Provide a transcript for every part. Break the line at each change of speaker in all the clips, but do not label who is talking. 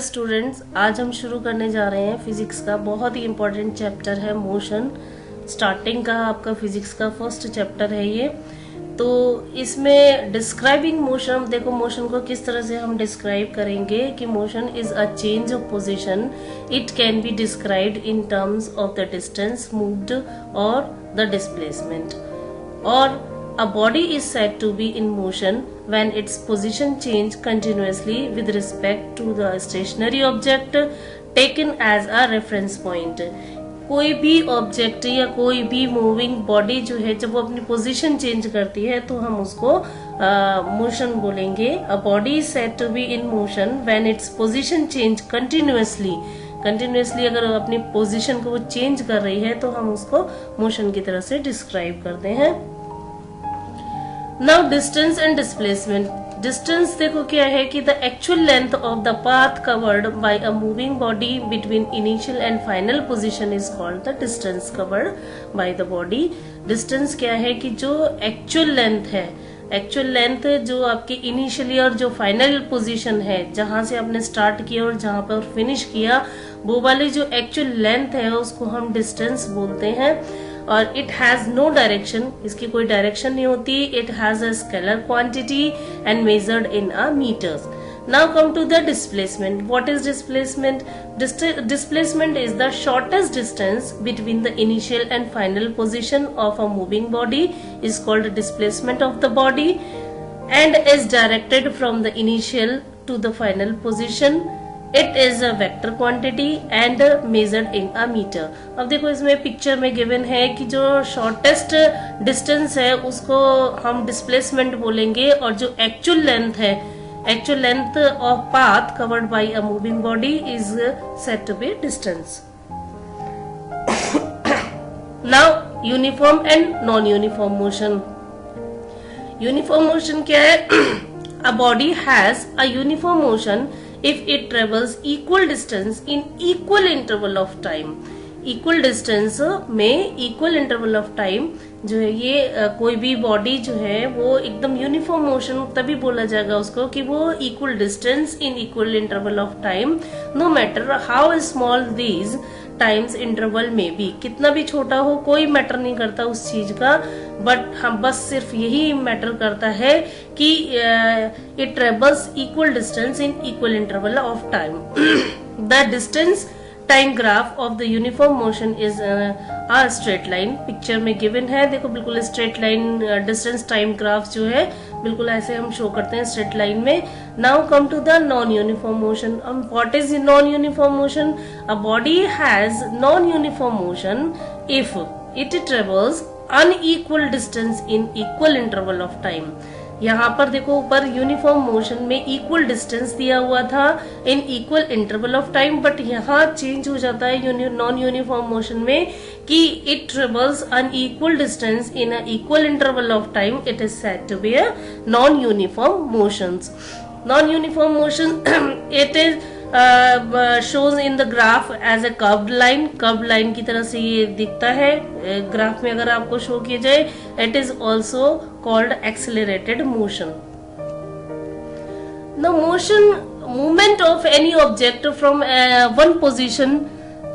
Students, आज हम शुरू करने जा रहे हैं फिजिक्स का बहुत ही इम्पोर्टेंट चैप्टर है मोशन। स्टार्टिंग का आपका फिजिक्स का फर्स्ट चैप्टर है ये। तो इसमें डिस्क्राइबिंग मोशन, देखो मोशन को किस तरह से हम डिस्क्राइब करेंगे कि motion is a change of position. It can be described in terms of the distance moved और द डिस्प्लेसमेंट। और a body is said to be in motion when its position change continuously with respect to the stationary object taken as a reference point। कोई भी object या कोई भी moving body जो है जब वो अपनी पोजीशन चेंज करती है तो हम उसको मोशन बोलेंगे। A body is said to be in motion when its position change continuously अगर अपनी पोजीशन को वो चेंज कर रही है तो हम उसको मोशन की तरह से डिस्क्राइब करते हैं। Now distance and displacement. Distance देखो क्या है कि the actual length of the path covered by a moving body between initial and final position is called the distance covered by the body. Distance क्या है कि जो एक्चुअल लेंथ है, actual length जो आपकी इनिशियली और जो फाइनल पोजीशन है जहां से आपने स्टार्ट किया और जहां पर फिनिश किया, वो वाली जो एक्चुअल लेंथ है उसको हम डिस्टेंस बोलते हैं। और इट हैज नो डायरेक्शन, इसकी कोई डायरेक्शन नहीं होती। It has a scalar quantity and measured in a meters. Now come to the displacement. What is displacement? Displacement is the shortest distance between the initial and final position of a moving body is called displacement of the body and is directed from the initial to the final position. It is a vector quantity and measured in a meter. अब देखो इसमें picture में given है कि जो shortest distance है उसको हम डिस्प्लेसमेंट बोलेंगे और जो एक्चुअल लेंथ है, actual length of path covered by a moving body is said to be distance. Now uniform and non uniform motion. Uniform motion क्या है? A body has a uniform motion if it travels equal distance in equal interval of time। equal distance में equal interval of time जो है ये कोई भी body जो है वो एकदम यूनिफॉर्म मोशन तभी बोला जाएगा उसको कि वो equal distance in equal interval of time, no matter how small these times interval में भी। कितना भी छोटा हो कोई मैटर नहीं करता उस चीज का, बट हम बस सिर्फ यही मैटर करता है कि it travels equal distance in equal interval of time. The distance time graph of the uniform motion is a straight line. Picture में गिवन है, देखो बिल्कुल straight line distance time graph जो है बिल्कुल ऐसे हम शो करते हैं स्ट्रेट लाइन में। Now come to the non uniform motion. What is non uniform motion? A body has non uniform motion if it travels unequal distance in equal interval of time. यहाँ पर देखो ऊपर uniform motion में equal distance दिया हुआ था in equal interval of time, but यहाँ change हो जाता है नॉन यूनिफॉर्म मोशन में कि it travels unequal distance in a equal interval of time. It is said to be a non uniform motions. Non uniform motion it is shows in the graph as a curved line। curved line की तरह से ये दिखता है graph में अगर आपको show किया जाए। it is also called accelerated motion। the motion movement of any object from one position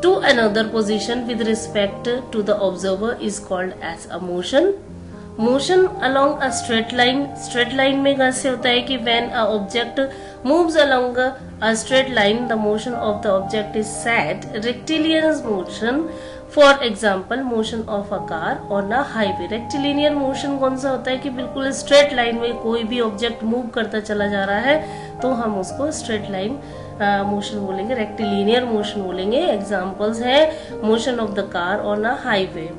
to another position with respect to the observer is called as a motion। Motion along a straight line. Straight line में कैसे होता है कि when a object moves along a straight line the motion of the object is said rectilinear motion. For example motion of a car on a highway. Rectilinear motion कौन सा होता है कि बिल्कुल स्ट्रेट लाइन में कोई भी ऑब्जेक्ट मूव करता चला जा रहा है तो हम उसको स्ट्रेट लाइन मोशन बोलेंगे, रेक्टिलिनियर मोशन बोलेंगे। एग्जाम्पल्स है motion of the car on a highway.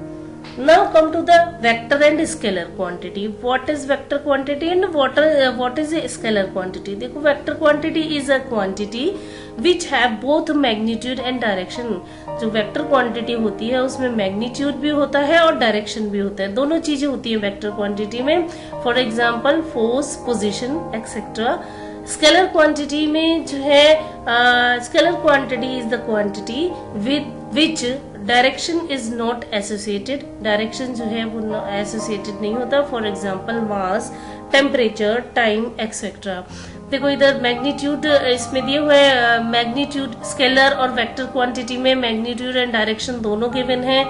Now come to the vector and scalar quantity। What is vector quantity and what is a scalar quantity? देखो vector quantity is a quantity which have both magnitude and direction। जो vector quantity होती है उसमें magnitude भी होता है और direction भी होता है, दोनों चीजें होती है vector quantity में। For example force, position, etc। Scalar quantity में जो है scalar quantity is the quantity with which direction is not associated. Direction जो है वो एसोसिएटेड नहीं होता। For example mass, temperature, time etcetera. देखो इधर मैग्नीट्यूड इसमें दिए हुए मैग्नीट्यूड स्केलर और वेक्टर क्वांटिटी में मैग्नीट्यूड एंड डायरेक्शन दोनों गिवन है।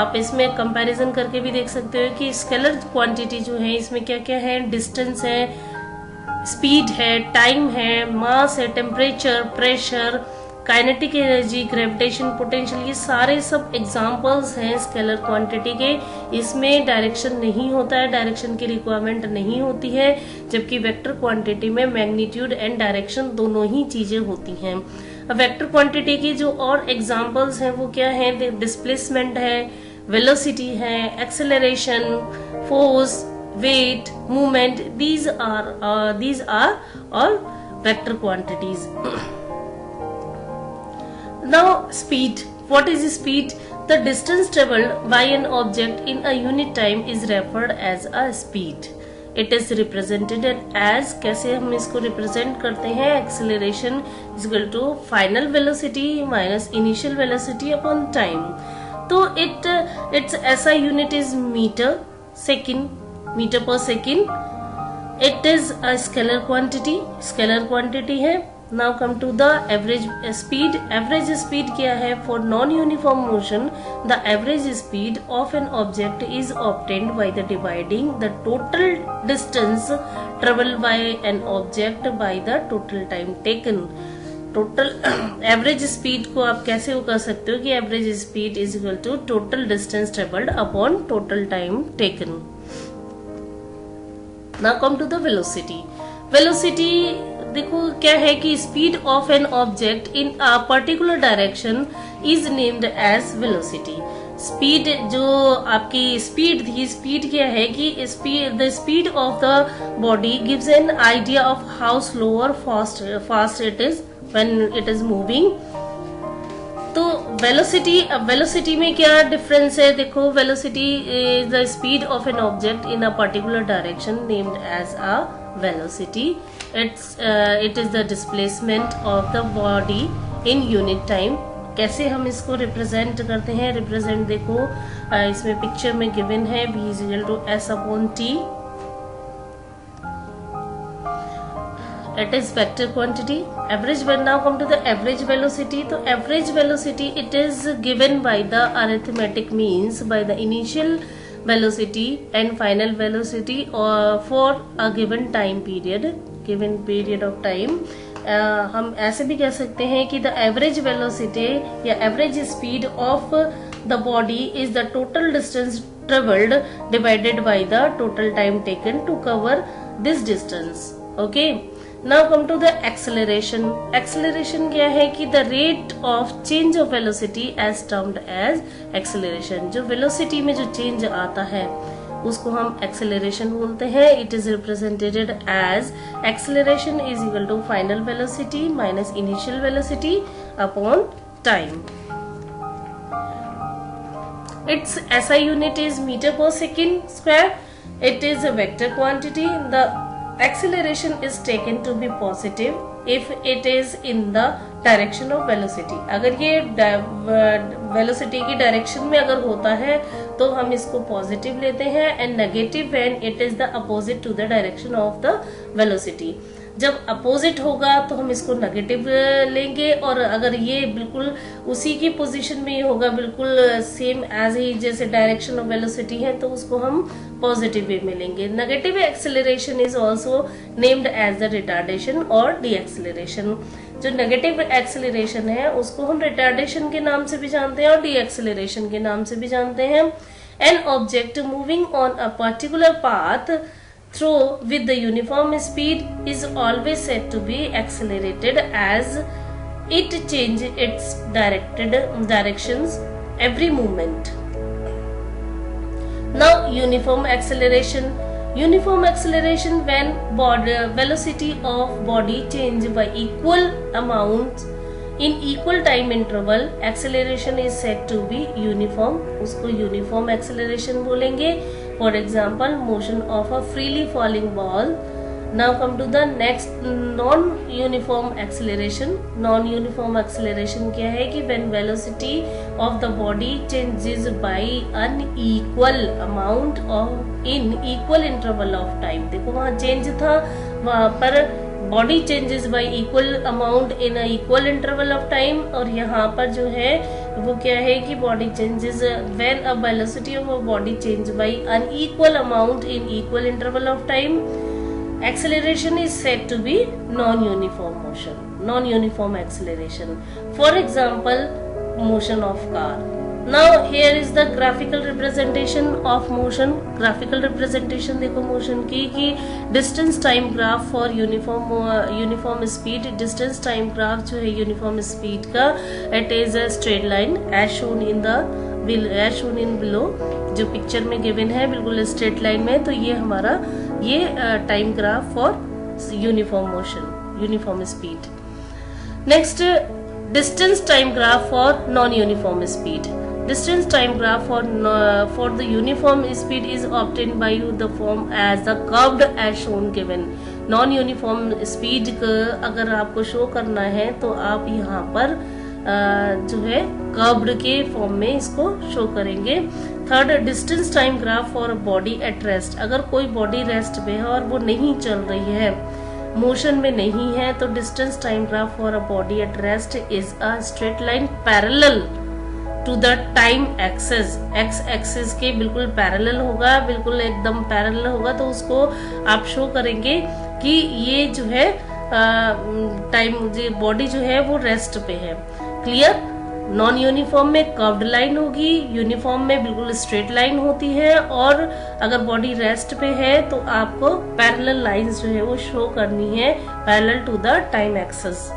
आप इसमें कंपैरिजन करके भी देख सकते हो कि स्केलर क्वांटिटी जो है इसमें क्या क्या है, डिस्टेंस है, स्पीड है, टाइम है, मास है, temperature, pressure, kinetic energy, gravitation, potential, ये सारे सब एग्जांपल्स हैं स्केलर क्वांटिटी के। इसमें डायरेक्शन नहीं होता है, डायरेक्शन की रिक्वायरमेंट नहीं होती है, जबकि वेक्टर क्वांटिटी में मैग्नीट्यूड एंड डायरेक्शन दोनों ही चीजें होती हैं। अब वेक्टर क्वांटिटी की जो और एग्जांपल्स हैं वो क्या है, डिस्प्लेसमेंट है, वेलोसिटी है, acceleration, force, weight, movement, these are all vector quantities. Now speed. What is speed? The distance traveled by an object in a unit time is referred as a speed. It is represented as, कैसे हम इसको represent करते हैं, acceleration is equal to final velocity minus initial velocity upon time. तो its SI unit is meter per second. It is a scalar quantity है. Now come to the average speed. Average speed क्या है? For non-uniform motion, the average speed of an object is obtained by the dividing the total distance traveled by an object by the total time taken. Total average speed को आप कैसे कर सकते हो कि average speed is equal to total distance travelled upon total time taken. Now come to the velocity. Velocity देखो क्या है कि speed of an object in a particular direction is named as velocity. Speed जो आपकी speed थी, speed क्या है कि the speed of the body gives an idea of how slow और fast it is when it is moving. तो velocity में क्या डिफरेंस है, देखो velocity is the speed of an object in a particular direction named as a velocity. It is the displacement of the body in unit time. कैसे हम इसको represent करते हैं, रिप्रेजेंट देखो इसमें पिक्चर में गिवन है v is equal to s upon t. It is vector quantity. Average, when now come to the average velocity. So average velocity, it is given by the arithmetic means by the initial velocity and final velocity for a given period of time. हम ऐसे भी कह सकते हैं कि the average velocity या average speed of the body is the total distance traveled divided by the total time taken to cover this distance. Okay. Now come to the acceleration. Acceleration क्या है कि the rate of change of velocity as termed as acceleration. जो velocity में जो change आता है उसको हम acceleration बोलते हैं. It is represented as acceleration is equal to final velocity minus initial velocity upon time. Its SI unit is meter per second square. It is a vector quantity. The acceleration is taken to be positive if it is in the direction of velocity. अगर ये velocity की direction में अगर होता है तो हम इसको positive लेते हैं and negative when it is the opposite to the direction of the velocity. जब अपोजिट होगा तो हम इसको नेगेटिव लेंगे और अगर ये बिल्कुल उसी की पोजीशन में ही होगा, बिल्कुल सेम एज ही जैसे डायरेक्शन ऑफ वेलोसिटी है, तो उसको हम पॉजिटिव वे में लेंगे. Negative acceleration is also named as the retardation और डी एक्सेलरेशन. जो नेगेटिव एक्सेलरेशन है उसको हम रिटार्डेशन के नाम से भी जानते हैं और डी एक्सेलरेशन के नाम से भी जानते हैं. An object moving on a particular path through with the uniform speed is always said to be accelerated as it changes its directions every movement. Now uniform acceleration. Uniform acceleration when velocity of body change by equal amount in equal time interval, acceleration is said to be uniform. उसको uniform acceleration बोलेंगे. For example, motion of a freely falling ball. Now come to the next non-uniform acceleration. Non-uniform acceleration क्या है कि when velocity of the body changes by unequal amount of in equal interval of time. देखो वहाँ change था, वहाँ पर body changes y equal amount in a equal interval of time, और यहाँ पर जो है वो क्या है कि body changes when a velocity of a body change bye unequal amount in equal interval of time. Acceleration is said to be non-uniform motion, non-uniform acceleration. For example, motion of car. Now here is the graphical representation of motion. Graphical representation देखो motion की कि distance time graph for uniform speed. Distance time graph जो है uniform speed का, it is a straight line as shown in below. जो picture में given है बिल्कुल स्ट्रेट लाइन में, तो ये हमारा ये time graph for uniform motion, uniform speed. Next, distance time graph for non uniform speed. Distance time graph for the uniform speed is obtained by the form as the curved as shown given. Non uniform speed अगर आपको show करना है तो आप यहाँ पर जो है कर्व्ड के फॉर्म में इसको शो करेंगे. Third, distance time graph for body at rest. अगर कोई बॉडी रेस्ट पे है और वो नहीं चल रही है, मोशन में नहीं है, तो distance time graph for a body at rest is a straight line parallel to the time axes. X axes के बिल्कुल पैरेलल होगा, बिल्कुल एकदम पैरेलल होगा, तो उसको आप शो करेंगे कि ये जो है टाइम बॉडी जो है वो रेस्ट पे है. क्लियर? नॉन यूनिफॉर्म में कर्व्ड लाइन होगी, यूनिफॉर्म में बिल्कुल स्ट्रेट लाइन होती है, और अगर बॉडी रेस्ट पे है तो आपको पैरेलल लाइंस जो है वो शो करनी है parallel to the time axes.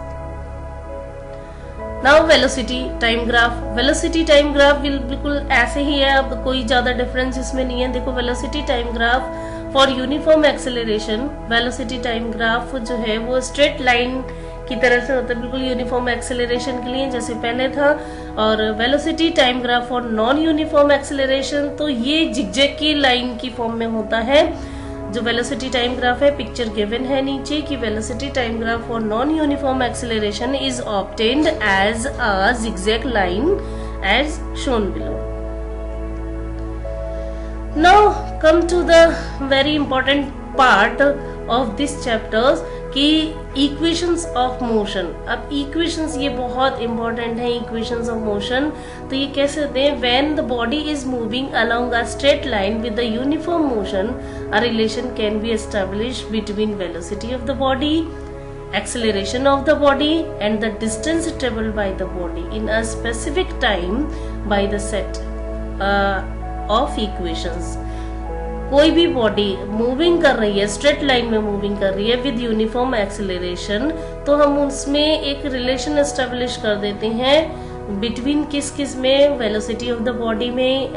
Now velocity time graph. Velocity time graph बिल्कुल ऐसे ही है, अब कोई ज्यादा डिफरेंस इसमें नहीं है. देखो, velocity time graph for uniform acceleration, velocity time graph जो है वो स्ट्रेट लाइन की तरह से होता है, बिल्कुल यूनिफॉर्म एक्सेलरेशन के लिए जैसे पहले था. और velocity time graph for non uniform acceleration, तो ये जिगजैग की लाइन की फॉर्म में होता है. जो वेलोसिटी टाइम ग्राफ है, पिक्चर गिवन है नीचे कि velocity time graph for non uniform acceleration is obtained as a zigzag line as shown below. Now come to the very important part of this chapters कि equations of motion. अब equations ये बहुत important है, equations of motion. तो ये कैसे होते हैं? When the body is moving along a straight line with the uniform motion, a relation can be established between velocity of the body, acceleration of the body, and the distance traveled by the body in a specific time by the set of equations. कोई भी body moving कर रही है, straight line में moving कर रही है with uniform acceleration, तो हम उसमें एक रिलेशन एस्टेब्लिश कर देते हैं बिटवीन किस किस में, वेलोसिटी ऑफ द बॉडी में,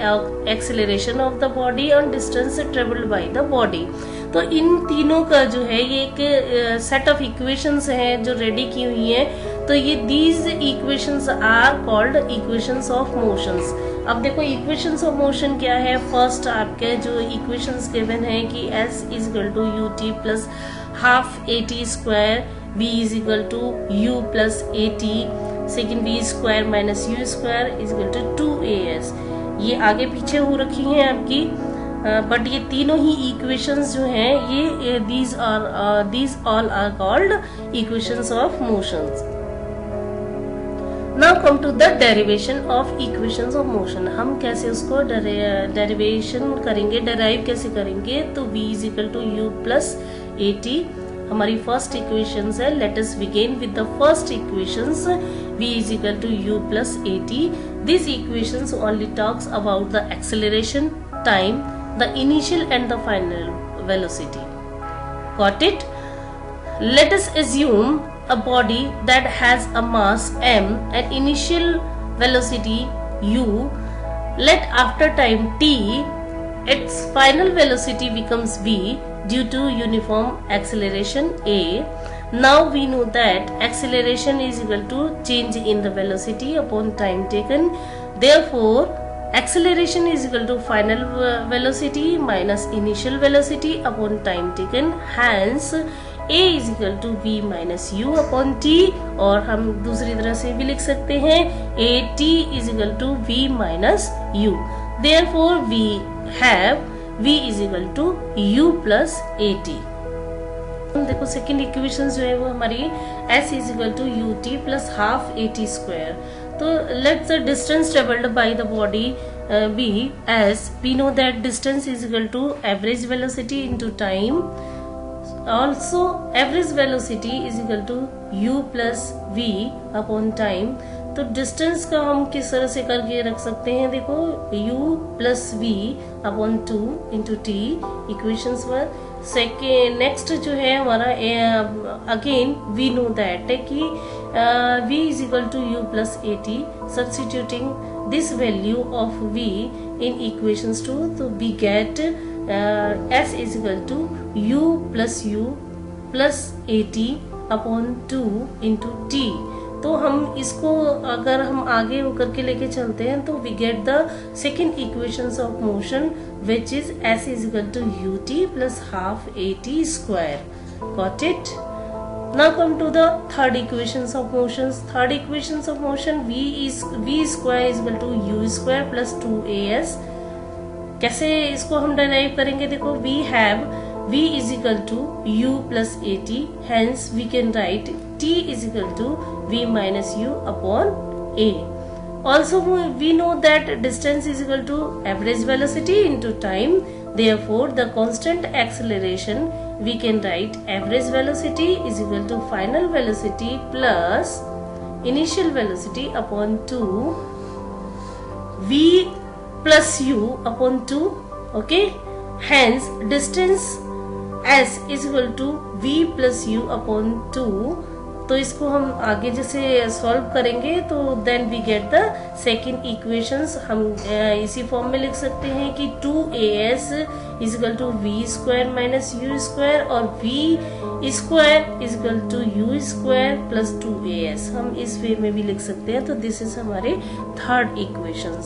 एक्सेलरेशन ऑफ द बॉडी और distance travelled by the body. तो इन तीनों का जो है ये एक सेट ऑफ इक्वेशंस हैं जो रेडी की हुई हैं. तो ये these equations are called equations of motions. अब देखो इक्वेशंस ऑफ मोशन क्या है. फर्स्ट आपके जो इक्वेशंस गिवन है कि s is equal to u t plus half a t square, b is equal to u plus a t, second b square minus u square is equal to 2as. ये आगे पीछे हो रखी हैं आपकी, but ये तीनों ही इक्वेशंस जो हैं ये these all are called equations of motions. Now come to the derivation of equations of motion. हम कैसे उसको डेरिवेशन करेंगे, डेराइव कैसे करेंगे. तो v is equal to u plus at हमारी फर्स्ट इक्वेशंस है. Let us begin with the first equations. v is equal to u plus at. These equations only talks about the acceleration, time, the initial and the final velocity. Got it? Let us assume a body that has a mass m and initial velocity u. Let after time t, its final velocity becomes v due to uniform acceleration a. Now we know that acceleration is equal to change in the velocity upon time taken. Therefore, acceleration is equal to final velocity minus initial velocity upon time taken. Hence, a is equal to v minus u upon t. और हम दूसरी तरह से भी लिख सकते हैं a t is equal to v minus u. Therefore, we have v is equal to u plus at. देखो सेकेंड इक्वेशन जो है वो हमारी s is equal to u t plus half a t square. तो let the distance travelled by the body be s we know that distance is equal to average velocity into time. Also average velocity is equal to u plus v upon time. तो distance का हम किस तरह से करके रख सकते हैं, देखो u plus v upon 2 into t equations पर. सेकेंड नेक्स्ट जो है हमारा अगेन वी नो दैट कि v is equal to u plus at. Substituting this value of v in equations 2, तो we get s is equal to u plus at upon 2 into t. तो हम इसको अगर हम आगे होकर के लेके चलते हैं तो we get the second equations of motion which is s is equal to ut plus half at square. Got it? Now come to the third equations of motions. Third equations of motion v square is equal to u square plus 2as. कैसे इसको हम derive करेंगे, देखो we have v is equal to u plus at, hence we can write t is equal to v minus u upon a. Also we know that distance is equal to average velocity into time, therefore the constant acceleration we can write average velocity is equal to final velocity plus initial velocity upon 2 v plus u upon 2. Okay, hence distance s is equal to v plus u upon 2. तो इसको हम आगे जैसे solve करेंगे तो then we get the second equations. हम इसी form में लिख सकते हैं कि 2as is equal to v square minus u square और v square is equal to u square plus 2as. हम इस वे में भी लिख सकते हैं. तो दिस इज हमारे थर्ड इक्वेशंस.